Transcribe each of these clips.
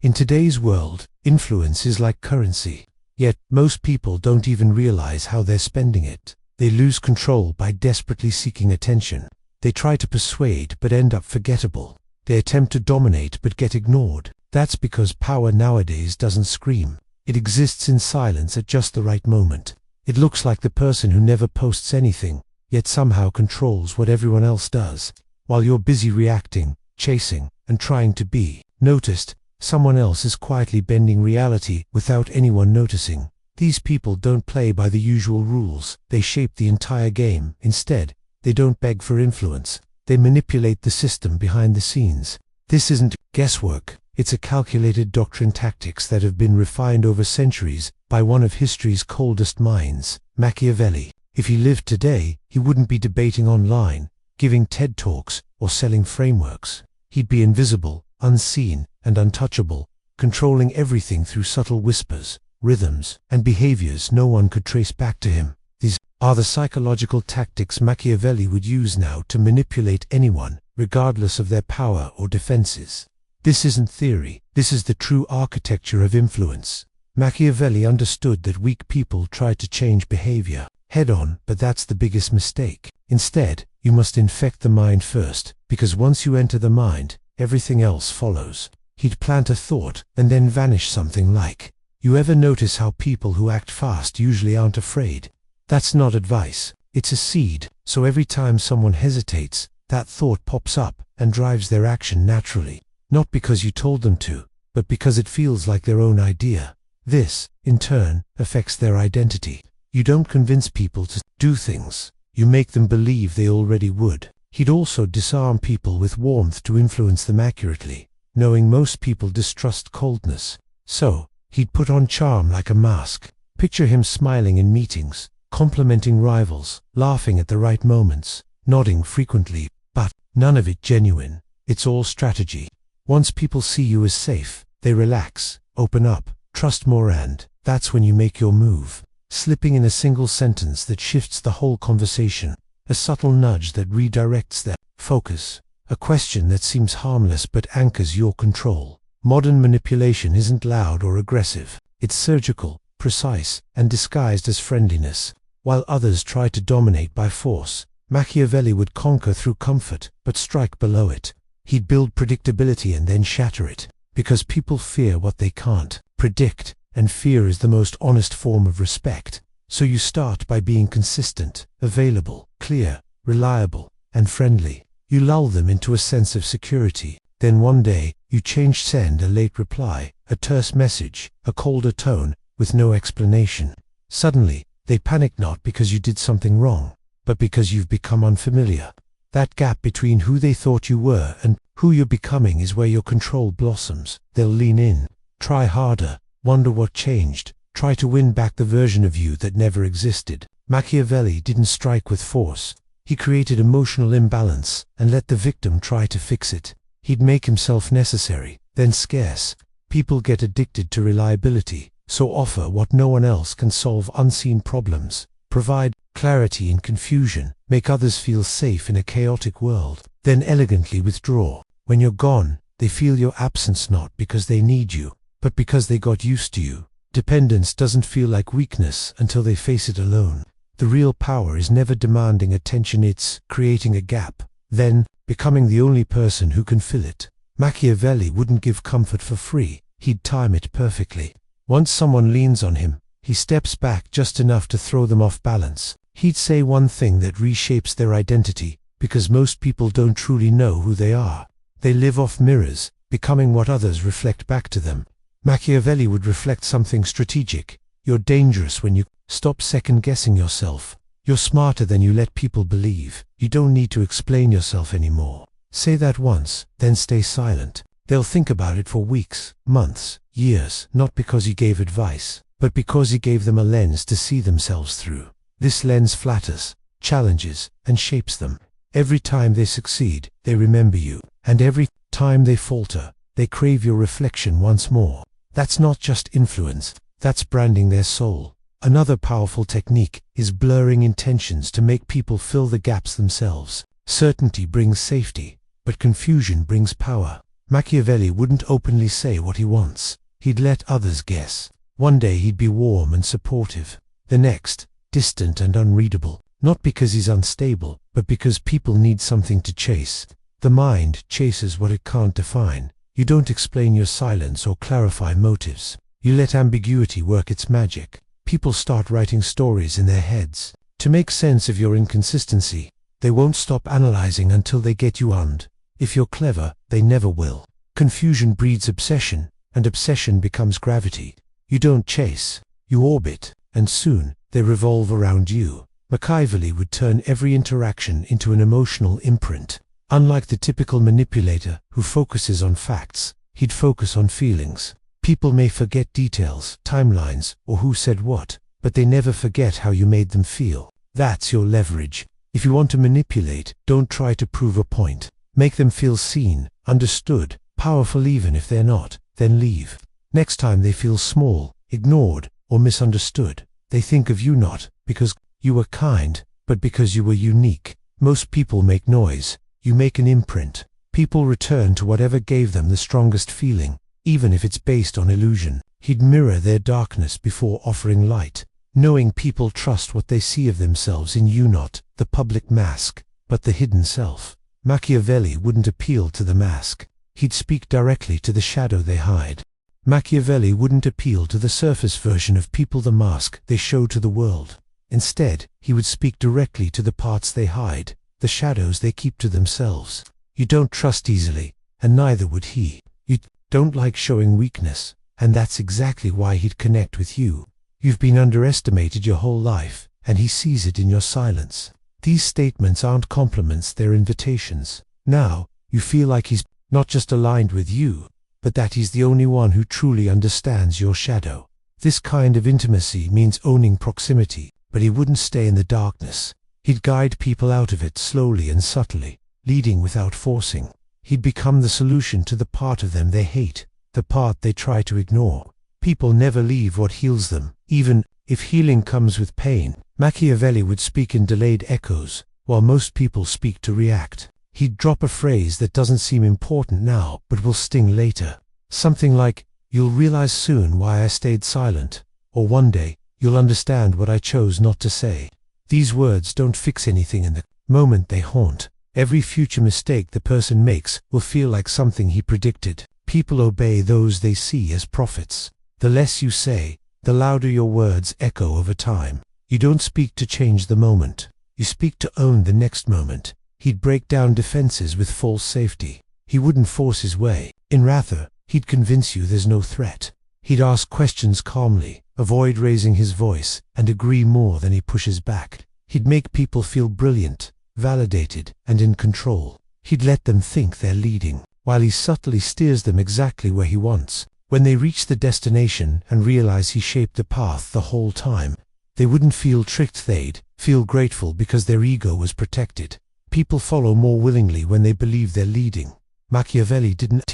In today's world, influence is like currency. Yet, most people don't even realize how they're spending it. They lose control by desperately seeking attention. They try to persuade but end up forgettable. They attempt to dominate but get ignored. That's because power nowadays doesn't scream. It exists in silence at just the right moment. It looks like the person who never posts anything, yet somehow controls what everyone else does. While you're busy reacting, chasing, and trying to be noticed, someone else is quietly bending reality without anyone noticing. These people don't play by the usual rules. They shape the entire game. Instead, they don't beg for influence. They manipulate the system behind the scenes. This isn't guesswork. It's a calculated doctrine, tactics that have been refined over centuries by one of history's coldest minds, Machiavelli. If he lived today, he wouldn't be debating online, giving TED Talks, or selling frameworks. He'd be invisible, unseen, and untouchable, controlling everything through subtle whispers, rhythms, and behaviors no one could trace back to him. These are the psychological tactics Machiavelli would use now to manipulate anyone, regardless of their power or defenses. This isn't theory. This is the true architecture of influence. Machiavelli understood that weak people try to change behavior head-on, but that's the biggest mistake. Instead, you must infect the mind first, because once you enter the mind, everything else follows. He'd plant a thought, and then vanish something like, "You ever notice how people who act fast usually aren't afraid?" That's not advice. It's a seed. So every time someone hesitates, that thought pops up and drives their action naturally. Not because you told them to, but because it feels like their own idea. This, in turn, affects their identity. You don't convince people to do things. You make them believe they already would. He'd also disarm people with warmth to influence them accurately, knowing most people distrust coldness. So, he'd put on charm like a mask. Picture him smiling in meetings, complimenting rivals, laughing at the right moments, nodding frequently, but none of it genuine. It's all strategy. Once people see you as safe, they relax, open up, trust more, and that's when you make your move. Slipping in a single sentence that shifts the whole conversation. A subtle nudge that redirects their focus. A question that seems harmless but anchors your control. Modern manipulation isn't loud or aggressive. It's surgical, precise, and disguised as friendliness. While others try to dominate by force, Machiavelli would conquer through comfort, but strike below it. He'd build predictability and then shatter it. Because people fear what they can't predict, and fear is the most honest form of respect. So you start by being consistent, available, clear, reliable, and friendly. You lull them into a sense of security. Then one day, you send a late reply, a terse message, a colder tone, with no explanation. Suddenly, they panic not because you did something wrong, but because you've become unfamiliar. That gap between who they thought you were and who you're becoming is where your control blossoms. They'll lean in, try harder, wonder what changed, try to win back the version of you that never existed. Machiavelli didn't strike with force. He created emotional imbalance and let the victim try to fix it. He'd make himself necessary, then scarce. People get addicted to reliability, so offer what no one else can solve: unseen problems, provide clarity in confusion, make others feel safe in a chaotic world, then elegantly withdraw. When you're gone, they feel your absence not because they need you, but because they got used to you. Dependence doesn't feel like weakness until they face it alone. The real power is never demanding attention, it's creating a gap, then becoming the only person who can fill it. Machiavelli wouldn't give comfort for free. He'd time it perfectly. Once someone leans on him, he steps back just enough to throw them off balance. He'd say one thing that reshapes their identity, because most people don't truly know who they are. They live off mirrors, becoming what others reflect back to them. Machiavelli would reflect something strategic. You're dangerous when you stop second-guessing yourself. You're smarter than you let people believe. You don't need to explain yourself anymore. Say that once, then stay silent. They'll think about it for weeks, months, years, not because he gave advice, but because he gave them a lens to see themselves through. This lens flatters, challenges, and shapes them. Every time they succeed, they remember you, and every time they falter, they crave your reflection once more. That's not just influence, that's branding their soul. Another powerful technique is blurring intentions to make people fill the gaps themselves. Certainty brings safety, but confusion brings power. Machiavelli wouldn't openly say what he wants. He'd let others guess. One day he'd be warm and supportive. The next, distant and unreadable. Not because he's unstable, but because people need something to chase. The mind chases what it can't define. You don't explain your silence or clarify motives. You let ambiguity work its magic. People start writing stories in their heads to make sense of your inconsistency. They won't stop analyzing until they get you uned. If you're clever, they never will. Confusion breeds obsession, and obsession becomes gravity. You don't chase, you orbit, and soon they revolve around you. Machiavelli would turn every interaction into an emotional imprint. Unlike the typical manipulator who focuses on facts, he'd focus on feelings. People may forget details, timelines, or who said what, but they never forget how you made them feel. That's your leverage. If you want to manipulate, don't try to prove a point. Make them feel seen, understood, powerful even if they're not, then leave. Next time they feel small, ignored, or misunderstood, they think of you not because you were kind, but because you were unique. Most people make noise. You make an imprint. People return to whatever gave them the strongest feeling, even if it's based on illusion. He'd mirror their darkness before offering light, knowing people trust what they see of themselves in you, not the public mask, but the hidden self. Machiavelli wouldn't appeal to the mask. He'd speak directly to the shadow they hide. Machiavelli wouldn't appeal to the surface version of people, the mask they show to the world. Instead, he would speak directly to the parts they hide, the shadows they keep to themselves. You don't trust easily, and neither would he. You don't like showing weakness, and that's exactly why he'd connect with you. You've been underestimated your whole life, and he sees it in your silence. These statements aren't compliments, they're invitations. Now, you feel like he's not just aligned with you, but that he's the only one who truly understands your shadow. This kind of intimacy means owning proximity, but he wouldn't stay in the darkness. He'd guide people out of it slowly and subtly, leading without forcing. He'd become the solution to the part of them they hate, the part they try to ignore. People never leave what heals them, even if healing comes with pain. Machiavelli would speak in delayed echoes, while most people speak to react. He'd drop a phrase that doesn't seem important now, but will sting later. Something like, "You'll realize soon why I stayed silent," or "One day, you'll understand what I chose not to say." These words don't fix anything in the moment, they haunt. Every future mistake the person makes will feel like something he predicted. People obey those they see as prophets. The less you say, the louder your words echo over time. You don't speak to change the moment. You speak to own the next moment. He'd break down defenses with false safety. He wouldn't force his way. In rather, he'd convince you there's no threat. He'd ask questions calmly, avoid raising his voice, and agree more than he pushes back. He'd make people feel brilliant, validated, and in control. He'd let them think they're leading, while he subtly steers them exactly where he wants. When they reach the destination and realize he shaped the path the whole time, they wouldn't feel tricked, they'd feel grateful because their ego was protected. People follow more willingly when they believe they're leading. Machiavelli didn't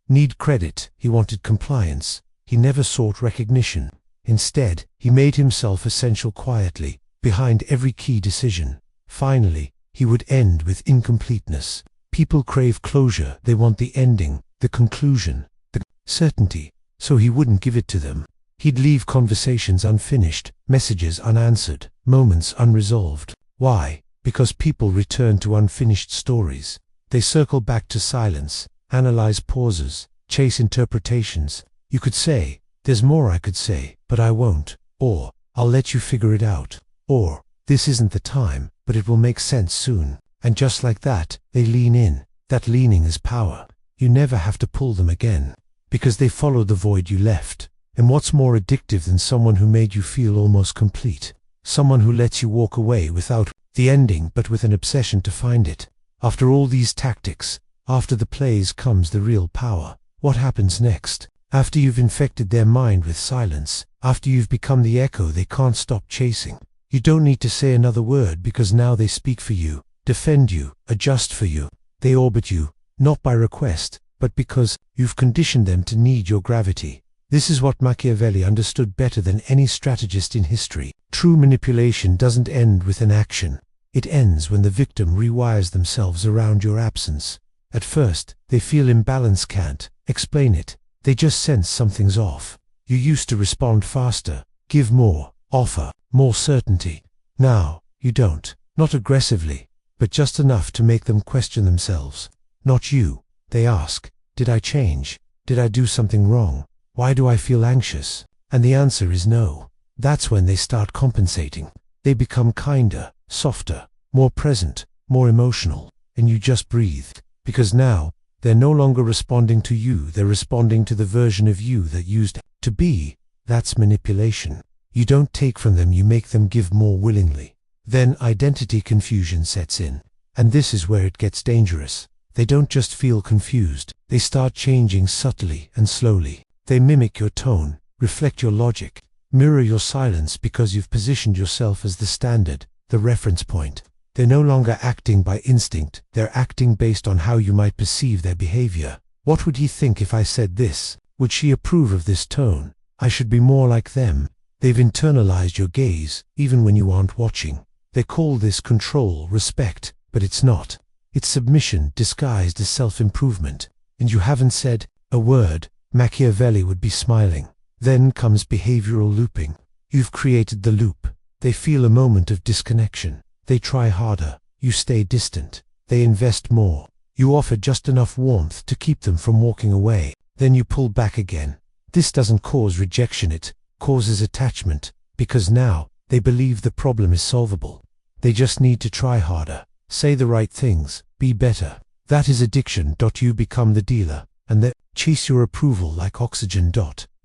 need credit, he wanted compliance. He never sought recognition. Instead, he made himself essential quietly, behind every key decision. Finally, he would end with incompleteness. People crave closure, they want the ending, the conclusion, the certainty, so he wouldn't give it to them. He'd leave conversations unfinished, messages unanswered, moments unresolved. Why? Because people return to unfinished stories. They circle back to silence, analyze pauses, chase interpretations. You could say, "There's more I could say, but I won't," or "I'll let you figure it out," or "This isn't the time, but it will make sense soon." And just like that, they lean in. That leaning is power. You never have to pull them again, because they follow the void you left. And what's more addictive than someone who made you feel almost complete? Someone who lets you walk away without the ending, but with an obsession to find it. After all these tactics, after the plays comes the real power. What happens next? After you've infected their mind with silence, after you've become the echo they can't stop chasing, you don't need to say another word, because now they speak for you, defend you, adjust for you. They orbit you, not by request, but because you've conditioned them to need your gravity. This is what Machiavelli understood better than any strategist in history. True manipulation doesn't end with an action. It ends when the victim rewires themselves around your absence. At first, they feel imbalance, can't explain it. They just sense something's off. You used to respond faster, give more, offer more certainty. Now, you don't. Not aggressively, but just enough to make them question themselves. Not you. They ask, did I change? Did I do something wrong? Why do I feel anxious? And the answer is no. That's when they start compensating. They become kinder, softer, more present, more emotional, and you just breathe. Because now, they're no longer responding to you, they're responding to the version of you that used to be. That's manipulation. You don't take from them, you make them give more willingly. Then identity confusion sets in. And this is where it gets dangerous. They don't just feel confused, they start changing subtly and slowly. They mimic your tone, reflect your logic, mirror your silence because you've positioned yourself as the standard, the reference point. They're no longer acting by instinct, they're acting based on how you might perceive their behavior. What would he think if I said this? Would she approve of this tone? I should be more like them. They've internalized your gaze, even when you aren't watching. They call this control, respect, but it's not. It's submission disguised as self-improvement. And you haven't said a word. Machiavelli would be smiling. Then comes behavioral looping. You've created the loop. They feel a moment of disconnection. They try harder. You stay distant. They invest more. You offer just enough warmth to keep them from walking away. Then you pull back again. This doesn't cause rejection, it causes attachment, because now they believe the problem is solvable. They just need to try harder, say the right things, be better. That is addiction. You become the dealer, and they chase your approval like oxygen.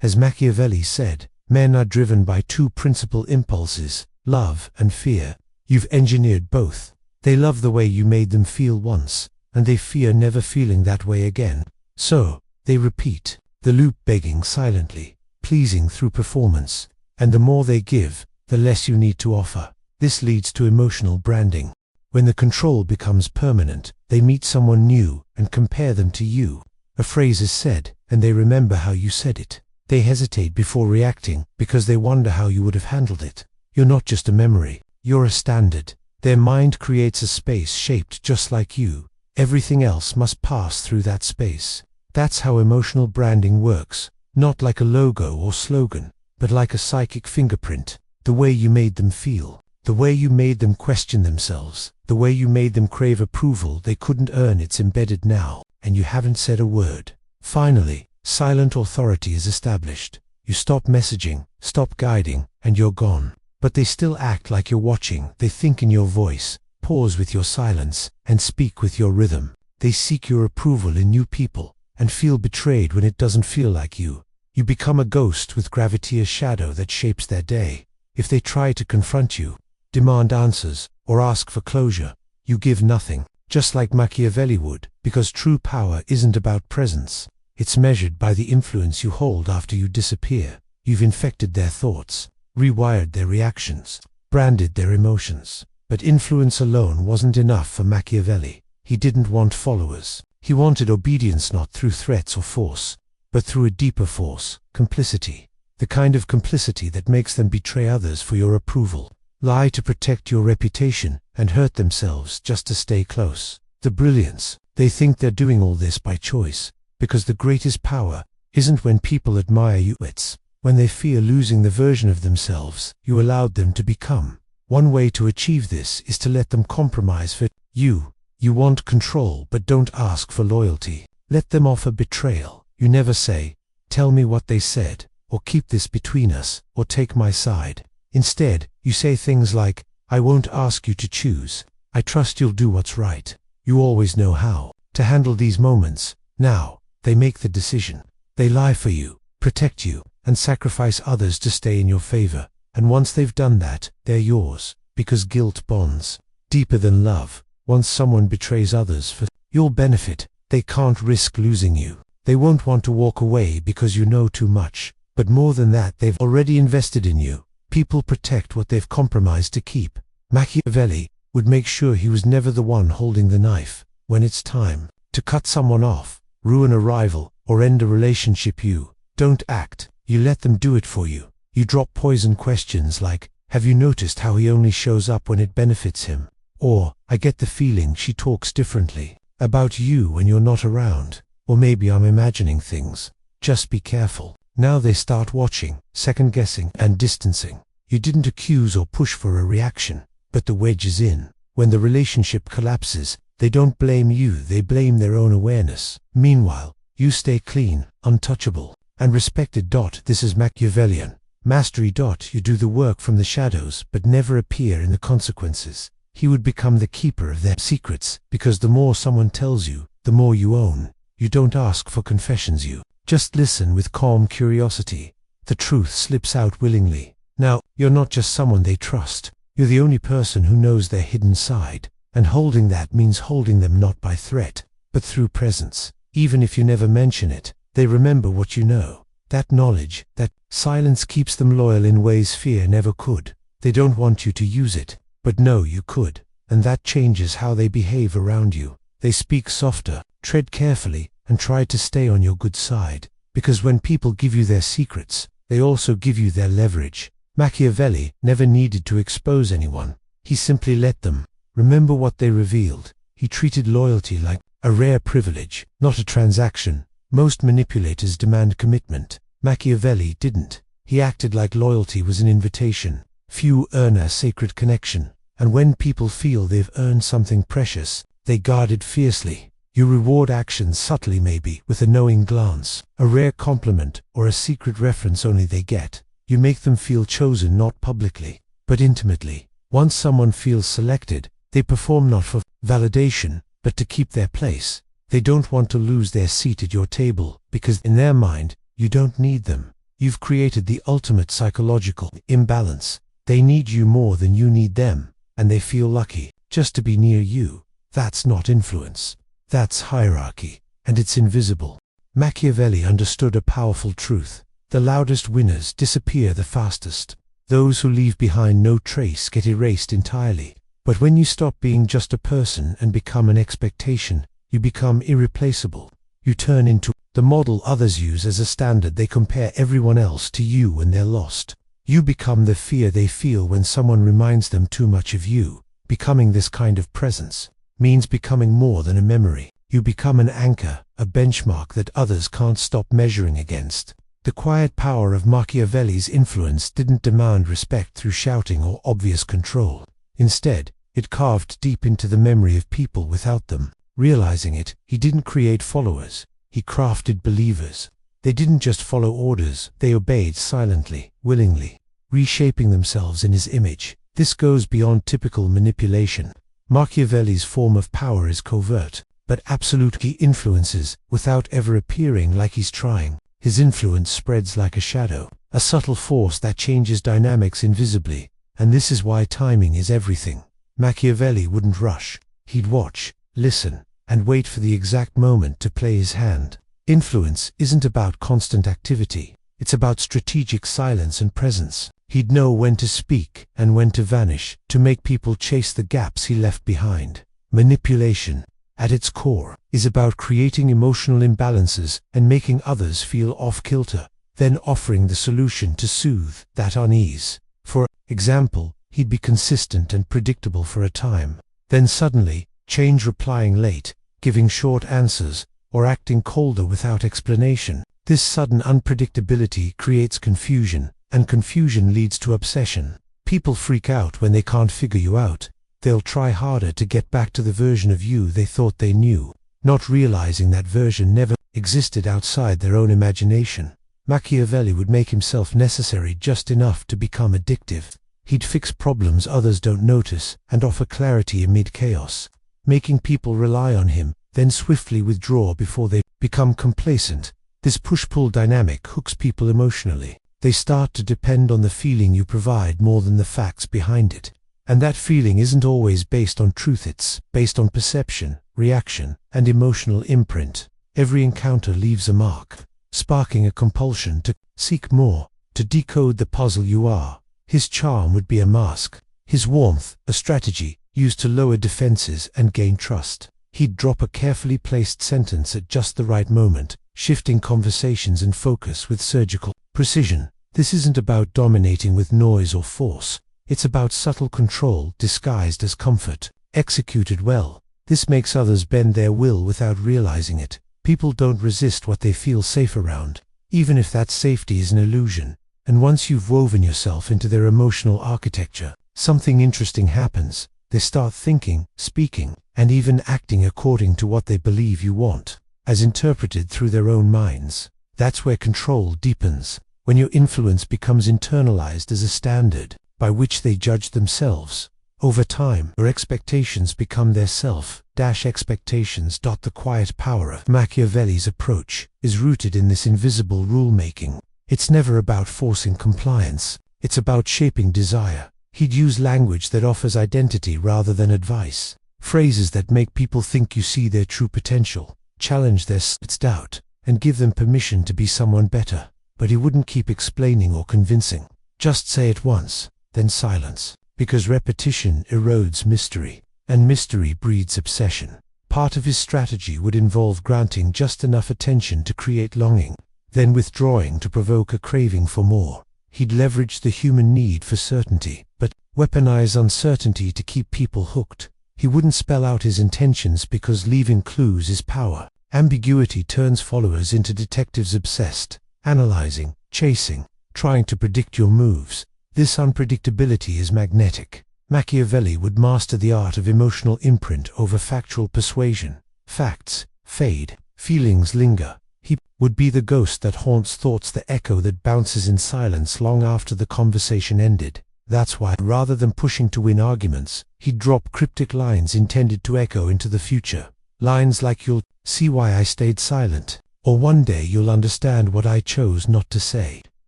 As Machiavelli said, men are driven by two principal impulses, love and fear. You've engineered both. They love the way you made them feel once, and they fear never feeling that way again. So, they repeat the loop, begging silently, pleasing through performance, and the more they give, the less you need to offer. This leads to emotional branding. When the control becomes permanent, they meet someone new and compare them to you. A phrase is said, and they remember how you said it. They hesitate before reacting because they wonder how you would have handled it. You're not just a memory, you're a standard. Their mind creates a space shaped just like you. Everything else must pass through that space. That's how emotional branding works, not like a logo or slogan, but like a psychic fingerprint. The way you made them feel, the way you made them question themselves, the way you made them crave approval they couldn't earn, it's embedded now, and you haven't said a word. Finally, silent authority is established. You stop messaging, stop guiding, and you're gone. But they still act like you're watching. They think in your voice, pause with your silence, and speak with your rhythm. They seek your approval in new people, and feel betrayed when it doesn't feel like you. You become a ghost with gravity, a shadow that shapes their day. If they try to confront you, demand answers, or ask for closure, you give nothing, just like Machiavelli would, because true power isn't about presence. It's measured by the influence you hold after you disappear. You've infected their thoughts, rewired their reactions, branded their emotions. But influence alone wasn't enough for Machiavelli. He didn't want followers. He wanted obedience, not through threats or force, but through a deeper force, complicity. The kind of complicity that makes them betray others for your approval, lie to protect your reputation, and hurt themselves just to stay close. The brilliance. They think they're doing all this by choice, because the greatest power isn't when people admire you, it's when they fear losing the version of themselves you allowed them to become. One way to achieve this is to let them compromise for you. You want control, but don't ask for loyalty. Let them offer betrayal. You never say, tell me what they said, or keep this between us, or take my side. Instead, you say things like, I won't ask you to choose. I trust you'll do what's right. You always know how to handle these moments. Now, they make the decision. They lie for you, protect you, and sacrifice others to stay in your favor. And once they've done that, they're yours, because guilt bonds deeper than love. Once someone betrays others for your benefit, they can't risk losing you. They won't want to walk away because you know too much. But more than that, they've already invested in you. People protect what they've compromised to keep. Machiavelli would make sure he was never the one holding the knife. When it's time to cut someone off, ruin a rival, or end a relationship, you don't act. You let them do it for you. You drop poison questions like, have you noticed how he only shows up when it benefits him? Or, I get the feeling she talks differently. about you when you're not around. Or maybe I'm imagining things. Just be careful. Now they start watching, second-guessing, and distancing. You didn't accuse or push for a reaction, but the wedge is in. When the relationship collapses, they don't blame you, they blame their own awareness. Meanwhile, you stay clean, untouchable, and respected. This is Machiavellian mastery. You do the work from the shadows, but never appear in the consequences. He would become the keeper of their secrets, because the more someone tells you, the more you own. You don't ask for confessions, you just listen with calm curiosity. The truth slips out willingly. Now, you're not just someone they trust. You're the only person who knows their hidden side. And holding that means holding them not by threat, but through presence. Even if you never mention it, they remember what you know. That knowledge, that silence keeps them loyal in ways fear never could. They don't want you to use it, but know you could. And that changes how they behave around you. They speak softer, tread carefully, and try to stay on your good side. Because when people give you their secrets, they also give you their leverage. Machiavelli never needed to expose anyone. He simply let them. Remember what they revealed. He treated loyalty like a rare privilege, not a transaction. Most manipulators demand commitment. Machiavelli didn't. He acted like loyalty was an invitation. Few earn a sacred connection. And when people feel they've earned something precious, they guard it fiercely. You reward actions subtly, maybe with a knowing glance, a rare compliment, or a secret reference only they get. You make them feel chosen not publicly, but intimately. Once someone feels selected, they perform not for validation, but to keep their place. They don't want to lose their seat at your table, because in their mind, you don't need them. You've created the ultimate psychological imbalance. They need you more than you need them, and they feel lucky just to be near you. That's not influence. That's hierarchy, and it's invisible. Machiavelli understood a powerful truth. The loudest winners disappear the fastest. Those who leave behind no trace get erased entirely. But when you stop being just a person and become an expectation, you become irreplaceable. You turn into the model others use as a standard. They compare everyone else to you when they're lost. You become the fear they feel when someone reminds them too much of you. Becoming this kind of presence means becoming more than a memory. You become an anchor, a benchmark that others can't stop measuring against. The quiet power of Machiavelli's influence didn't demand respect through shouting or obvious control. Instead, it carved deep into the memory of people without them realizing it. He didn't create followers, he crafted believers. They didn't just follow orders, they obeyed silently, willingly, reshaping themselves in his image. This goes beyond typical manipulation. Machiavelli's form of power is covert, but absolute. He influences without ever appearing like he's trying. His influence spreads like a shadow, a subtle force that changes dynamics invisibly, and this is why timing is everything. Machiavelli wouldn't rush. He'd watch, listen, and wait for the exact moment to play his hand. Influence isn't about constant activity, it's about strategic silence and presence. He'd know when to speak and when to vanish, to make people chase the gaps he left behind. Manipulation, at its core, is about creating emotional imbalances and making others feel off-kilter, then offering the solution to soothe that unease. For example, he'd be consistent and predictable for a time, then suddenly change, replying late, giving short answers, or acting colder without explanation. This sudden unpredictability creates confusion, and confusion leads to obsession. People freak out when they can't figure you out. They'll try harder to get back to the version of you they thought they knew, not realizing that version never existed outside their own imagination. Machiavelli would make himself necessary just enough to become addictive. He'd fix problems others don't notice and offer clarity amid chaos, making people rely on him, then swiftly withdraw before they become complacent. This push-pull dynamic hooks people emotionally. They start to depend on the feeling you provide more than the facts behind it. And that feeling isn't always based on truth, it's based on perception, reaction, and emotional imprint. Every encounter leaves a mark, sparking a compulsion to seek more, to decode the puzzle you are. His charm would be a mask, his warmth a strategy used to lower defenses and gain trust. He'd drop a carefully placed sentence at just the right moment, shifting conversations and focus with surgical precision. This isn't about dominating with noise or force. It's about subtle control disguised as comfort. Executed well, This makes others bend their will without realizing it. People don't resist what they feel safe around, even if that safety is an illusion. And once you've woven yourself into their emotional architecture, something interesting happens. They start thinking, speaking, and even acting according to what they believe you want, as interpreted through their own minds. That's where control deepens, when your influence becomes internalized as a standard by which they judge themselves. Over time, your expectations become their self-expectations. The quiet power of Machiavelli's approach is rooted in this invisible rule-making. It's never about forcing compliance, it's about shaping desire. He'd use language that offers identity rather than advice, phrases that make people think you see their true potential, challenge their doubt, and give them permission to be someone better. But he wouldn't keep explaining or convincing. Just say it once, then silence, because repetition erodes mystery, and mystery breeds obsession. Part of his strategy would involve granting just enough attention to create longing, then withdrawing to provoke a craving for more. He'd leverage the human need for certainty, but weaponize uncertainty to keep people hooked. He wouldn't spell out his intentions because leaving clues is power. Ambiguity turns followers into detectives obsessed, analyzing, chasing, trying to predict your moves. This unpredictability is magnetic. Machiavelli would master the art of emotional imprint over factual persuasion. Facts fade, feelings linger. He would be the ghost that haunts thoughts, the echo that bounces in silence long after the conversation ended. That's why, rather than pushing to win arguments, he'd drop cryptic lines intended to echo into the future. Lines like, "You'll see why I stayed silent," or "One day you'll understand what I chose not to say,"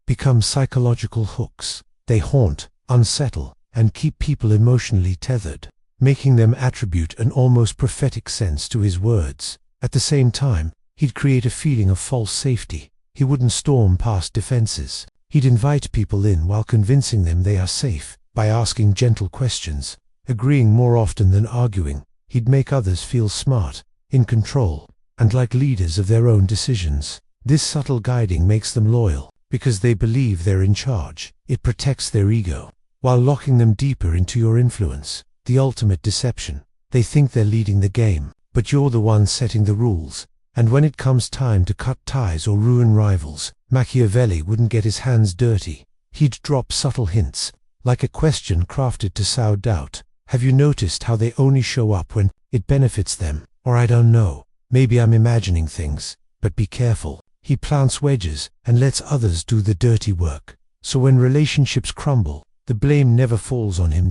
become psychological hooks. They haunt, unsettle, and keep people emotionally tethered, making them attribute an almost prophetic sense to his words. At the same time, he'd create a feeling of false safety. He wouldn't storm past defenses. He'd invite people in while convincing them they are safe, by asking gentle questions, agreeing more often than arguing. He'd make others feel smart, in control, and like leaders of their own decisions. This subtle guiding makes them loyal, because they believe they're in charge. It protects their ego, while locking them deeper into your influence. The ultimate deception. They think they're leading the game, but you're the one setting the rules. And when it comes time to cut ties or ruin rivals, Machiavelli wouldn't get his hands dirty. He'd drop subtle hints, like a question crafted to sow doubt. "Have you noticed how they only show up when it benefits them?" Or, "I don't know, maybe I'm imagining things, but be careful." He plants wedges and lets others do the dirty work. So when relationships crumble, the blame never falls on him.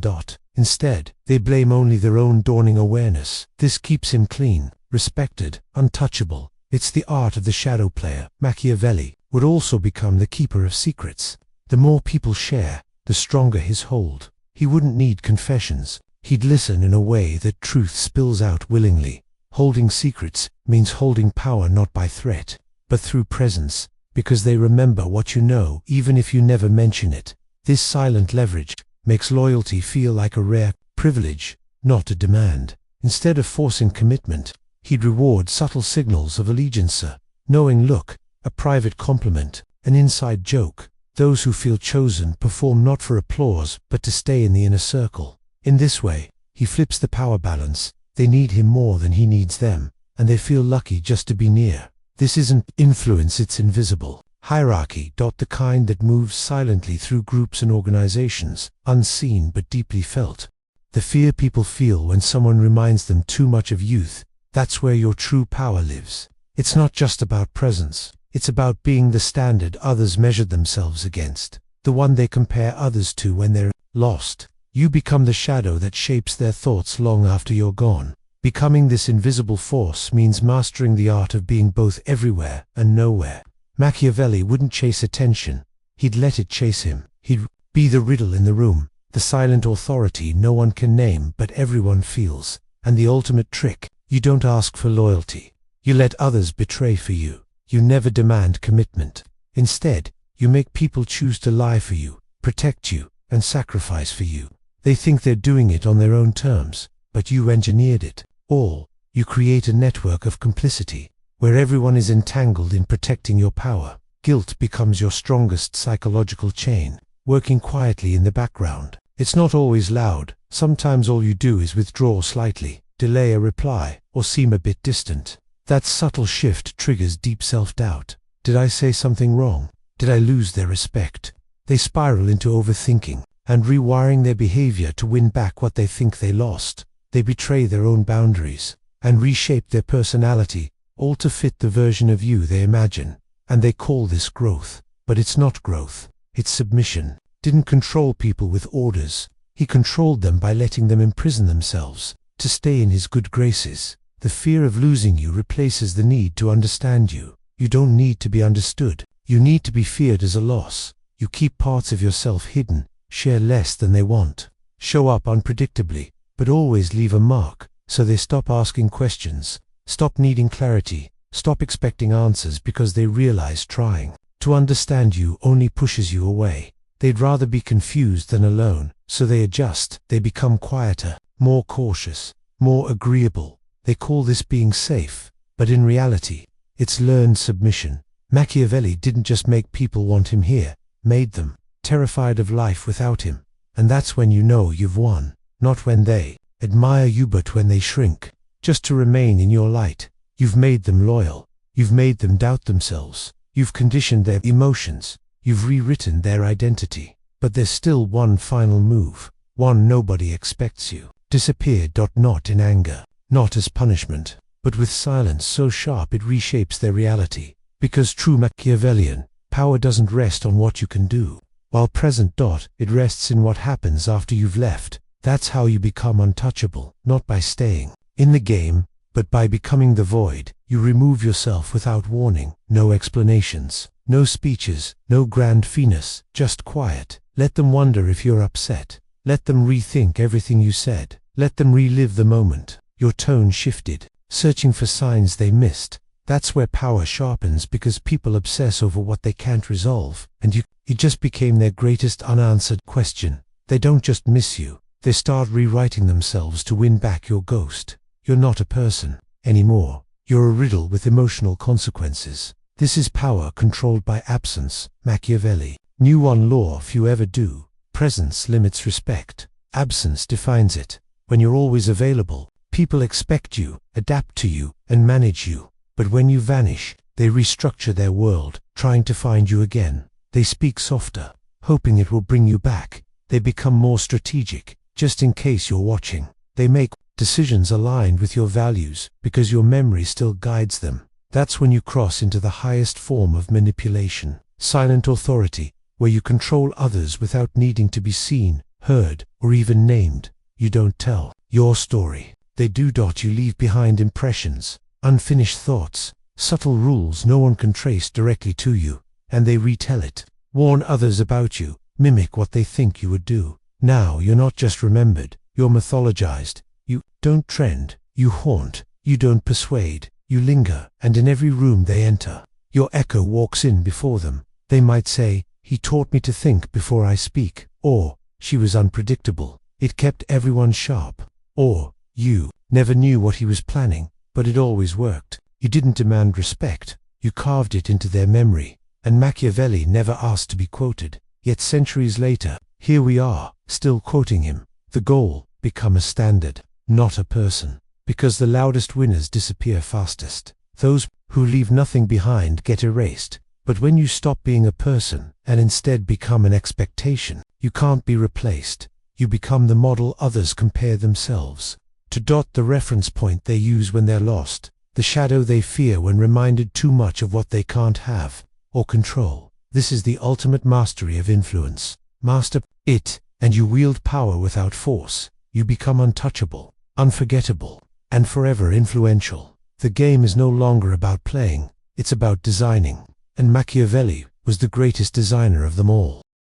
Instead, they blame only their own dawning awareness. This keeps him clean, respected, untouchable. It's the art of the shadow player. Machiavelli would also become the keeper of secrets. The more people share, the stronger his hold. He wouldn't need confessions. He'd listen in a way that truth spills out willingly. Holding secrets means holding power not by threat, but through presence, because they remember what you know even if you never mention it. This silent leverage makes loyalty feel like a rare privilege, not a demand. Instead of forcing commitment, he'd reward subtle signals of allegiance, a knowing look, a private compliment, an inside joke. Those who feel chosen perform not for applause but to stay in the inner circle. In this way, he flips the power balance. They need him more than he needs them, and they feel lucky just to be near. This isn't influence, it's invisible hierarchy. The kind that moves silently through groups and organizations, unseen but deeply felt. The fear people feel when someone reminds them too much of youth. That's where your true power lives. It's not just about presence. It's about being the standard others measure themselves against, the one they compare others to when they're lost. You become the shadow that shapes their thoughts long after you're gone. Becoming this invisible force means mastering the art of being both everywhere and nowhere. Machiavelli wouldn't chase attention. He'd let it chase him. He'd be the riddle in the room, the silent authority no one can name but everyone feels. And the ultimate trick: you don't ask for loyalty. You let others betray for you. You never demand commitment. Instead, you make people choose to lie for you, protect you, and sacrifice for you. They think they're doing it on their own terms, but you engineered it all. You create a network of complicity, where everyone is entangled in protecting your power. Guilt becomes your strongest psychological chain, working quietly in the background. It's not always loud. Sometimes all you do is withdraw slightly, delay a reply, or seem a bit distant. That subtle shift triggers deep self-doubt. Did I say something wrong? Did I lose their respect? They spiral into overthinking and rewiring their behavior to win back what they think they lost. They betray their own boundaries and reshape their personality, all to fit the version of you they imagine. And they call this growth. But it's not growth, it's submission. Didn't control people with orders. He controlled them by letting them imprison themselves, to stay in his good graces. The fear of losing you replaces the need to understand you. You don't need to be understood. You need to be feared as a loss. You keep parts of yourself hidden, share less than they want, show up unpredictably, but always leave a mark, so they stop asking questions, stop needing clarity, stop expecting answers because they realize trying to understand you only pushes you away. They'd rather be confused than alone, so they adjust. They become quieter, more cautious, more agreeable. They call this being safe, but in reality, it's learned submission. Machiavelli didn't just make people want him here, made them terrified of life without him. And that's when you know you've won, not when they admire you but when they shrink, just to remain in your light. You've made them loyal, you've made them doubt themselves, you've conditioned their emotions, you've rewritten their identity. But there's still one final move, one nobody expects you. Disappear. Not in anger, not as punishment, but with silence so sharp it reshapes their reality. Because true Machiavellian power doesn't rest on what you can do while present. It rests in what happens after you've left. That's how you become untouchable, not by staying in the game, but by becoming the void. You remove yourself without warning, no explanations, no speeches, no grand finesse, just quiet. Let them wonder if you're upset. Let them rethink everything you said. Let them relive the moment your tone shifted, searching for signs they missed. That's where power sharpens, because people obsess over what they can't resolve, and you just became their greatest unanswered question. They don't just miss you, they start rewriting themselves to win back your ghost. You're not a person anymore. You're a riddle with emotional consequences. This is power controlled by absence. Machiavelli knew one law few ever do. Presence limits respect. Absence defines it. When you're always available, people expect you, adapt to you, and manage you. But when you vanish, they restructure their world, trying to find you again. They speak softer, hoping it will bring you back. They become more strategic, just in case you're watching. They make decisions aligned with your values, because your memory still guides them. That's when you cross into the highest form of manipulation, silent authority, where you control others without needing to be seen, heard, or even named. You don't tell your story. They do. You leave behind impressions, unfinished thoughts, subtle rules no one can trace directly to you, and they retell it, warn others about you, mimic what they think you would do. Now you're not just remembered, you're mythologized. You don't trend, you haunt, you don't persuade, you linger, and in every room they enter, your echo walks in before them. They might say, "He taught me to think before I speak," or "She was unpredictable. It kept everyone sharp," or "You never knew what he was planning, but it always worked." You didn't demand respect, you carved it into their memory. And Machiavelli never asked to be quoted. Yet centuries later, here we are, still quoting him. The goal: become a standard, not a person. Because the loudest winners disappear fastest. Those who leave nothing behind get erased. But when you stop being a person and instead become an expectation, you can't be replaced. You become the model others compare themselves to. The reference point they use when they're lost. The shadow they fear when reminded too much of what they can't have or control. This is the ultimate mastery of influence. Master it, and you wield power without force. You become untouchable, unforgettable, and forever influential. The game is no longer about playing, it's about designing. And Machiavelli was the greatest designer of them all.